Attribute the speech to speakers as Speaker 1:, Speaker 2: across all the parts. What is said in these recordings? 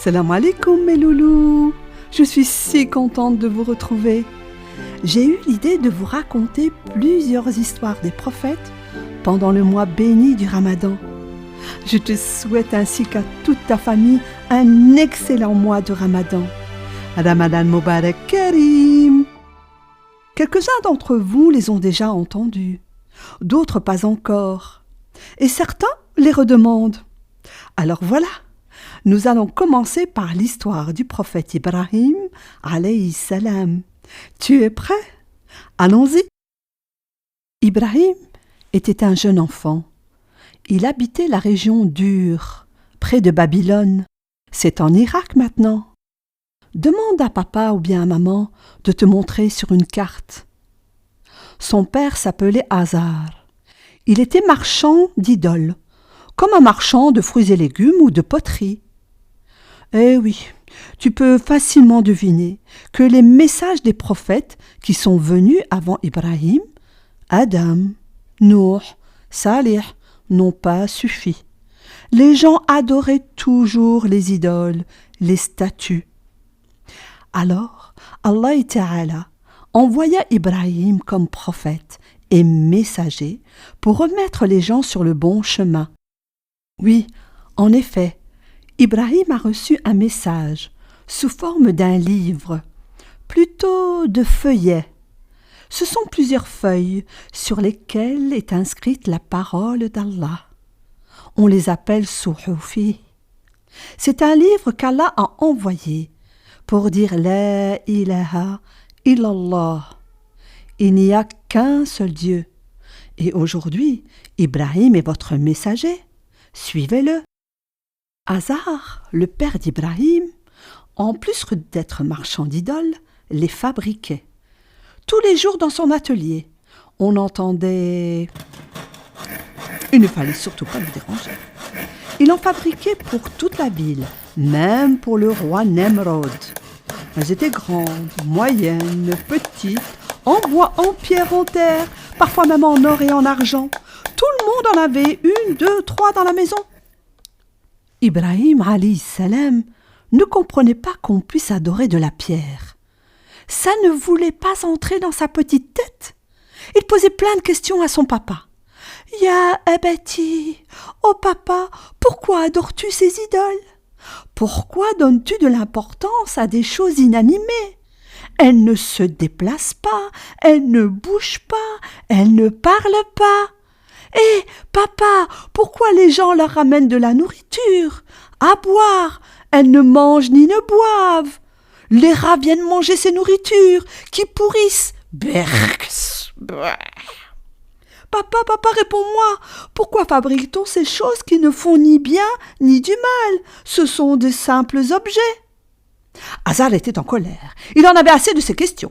Speaker 1: Salam alaikum mes loulous. Je suis si contente de vous retrouver. J'ai eu l'idée de vous raconter plusieurs histoires des prophètes pendant le mois béni du Ramadan. Je te souhaite ainsi qu'à toute ta famille un excellent mois de Ramadan. Ramadan Mubarak Karim. Quelques-uns d'entre vous les ont déjà entendus, d'autres pas encore, et certains les redemandent. Alors voilà, nous allons commencer par l'histoire du prophète Ibrahim alayhi salam. Tu es prêt? Allons-y. Ibrahim était un jeune enfant. Il habitait la région d'Ur, près de Babylone. C'est en Irak maintenant. Demande à papa ou bien à maman de te montrer sur une carte. Son père s'appelait Hazar. Il était marchand d'idoles, comme un marchand de fruits et légumes ou de poterie. Eh oui, tu peux facilement deviner que les messages des prophètes qui sont venus avant Ibrahim, Adam, Nuh, Salih, n'ont pas suffi. Les gens adoraient toujours les idoles, les statues. Alors, Allah Ta'ala envoya Ibrahim comme prophète et messager pour remettre les gens sur le bon chemin. Oui, en effet, Ibrahim a reçu un message sous forme d'un livre, plutôt de feuillets. Ce sont plusieurs feuilles sur lesquelles est inscrite la parole d'Allah. On les appelle Suhufi. C'est un livre qu'Allah a envoyé pour dire La ilaha illallah. Il n'y a qu'un seul Dieu. Et aujourd'hui, Ibrahim est votre messager. Suivez-le. Hazar, le père d'Ibrahim, en plus d'être marchand d'idoles, les fabriquait. Tous les jours dans son atelier, on entendait... Il ne fallait surtout pas le déranger. Il en fabriquait pour toute la ville, même pour le roi Nemrod. Elles étaient grandes, moyennes, petites, en bois, en pierre, en terre, parfois même en or et en argent. Tout le monde en avait une, deux, trois dans la maison. Ibrahim alayhi salam ne comprenait pas qu'on puisse adorer de la pierre. Ça ne voulait pas entrer dans sa petite tête. Il posait plein de questions à son papa. « Ya abati, oh papa, pourquoi adores-tu ces idoles? Pourquoi donnes-tu de l'importance à des choses inanimées? Elles ne se déplacent pas, elles ne bougent pas, elles ne parlent pas. Hé, papa, pourquoi les gens leur ramènent de la nourriture à boire? Elles ne mangent ni ne boivent. Les rats viennent manger ces nourritures qui pourrissent. Papa, réponds-moi, pourquoi fabrique-t-on ces choses qui ne font ni bien ni du mal? Ce sont de simples objets. Hazar était en colère. Il en avait assez de ces questions.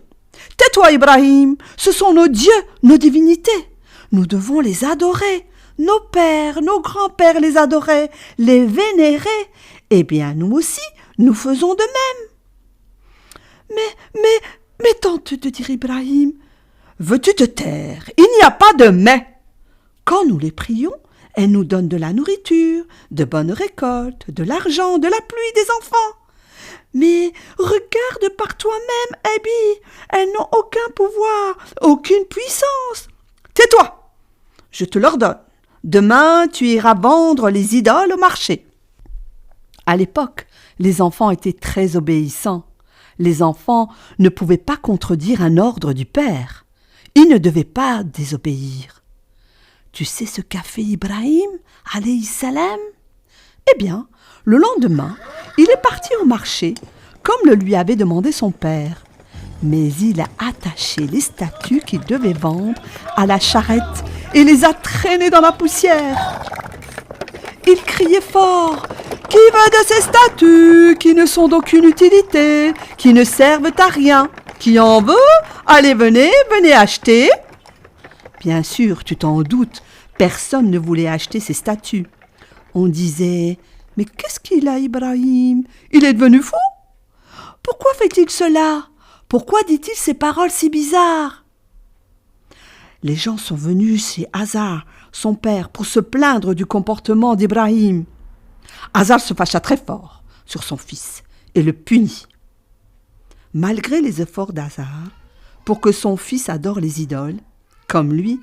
Speaker 1: Tais-toi, Ibrahim, ce sont nos dieux, nos divinités. Nous devons les adorer. Nos pères, nos grands-pères les adoraient, les vénéraient. Eh bien, nous aussi, nous faisons de même. Mais, tente de dire Ibrahim, veux-tu te taire? Il n'y a pas de mais. Quand nous les prions, elles nous donnent de la nourriture, de bonnes récoltes, de l'argent, de la pluie, des enfants. Mais regarde par toi-même, Abi, elles n'ont aucun pouvoir, aucune puissance. Tais-toi, je te l'ordonne. Demain, tu iras vendre les idoles au marché. À l'époque, les enfants étaient très obéissants. Les enfants ne pouvaient pas contredire un ordre du père. Ils ne devaient pas désobéir. Tu sais ce qu'a fait Ibrahim, alayhi salam? Eh bien, le lendemain, il est parti au marché, comme le lui avait demandé son père. Mais il a attaché les statues qu'il devait vendre à la charrette et les a traînées dans la poussière. Il criait fort « Qui veut de ces statues qui ne sont d'aucune utilité, qui ne servent à rien? Qui en veut? Allez, venez acheter !» Bien sûr, tu t'en doutes, personne ne voulait acheter ces statues. On disait « Mais qu'est-ce qu'il a, Ibrahim? Il est devenu fou? Pourquoi fait-il cela? Pourquoi dit-il ces paroles si bizarres ?» Les gens sont venus chez Hazar, son père, pour se plaindre du comportement d'Ibrahim. Hazar se fâcha très fort. sur son fils et le punit. Malgré les efforts d'Azar pour que son fils adore les idoles, comme lui,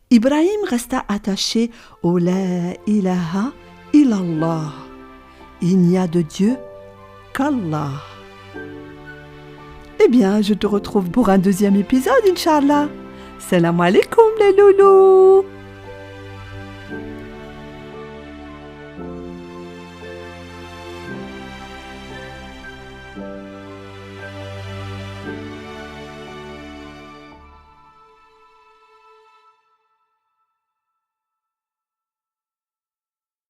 Speaker 1: Ibrahim resta attaché au La ilaha illallah. Il n'y a de Dieu qu'Allah. Eh bien, je te retrouve pour un deuxième épisode, Inch'Allah. Salam alaikum les loulous.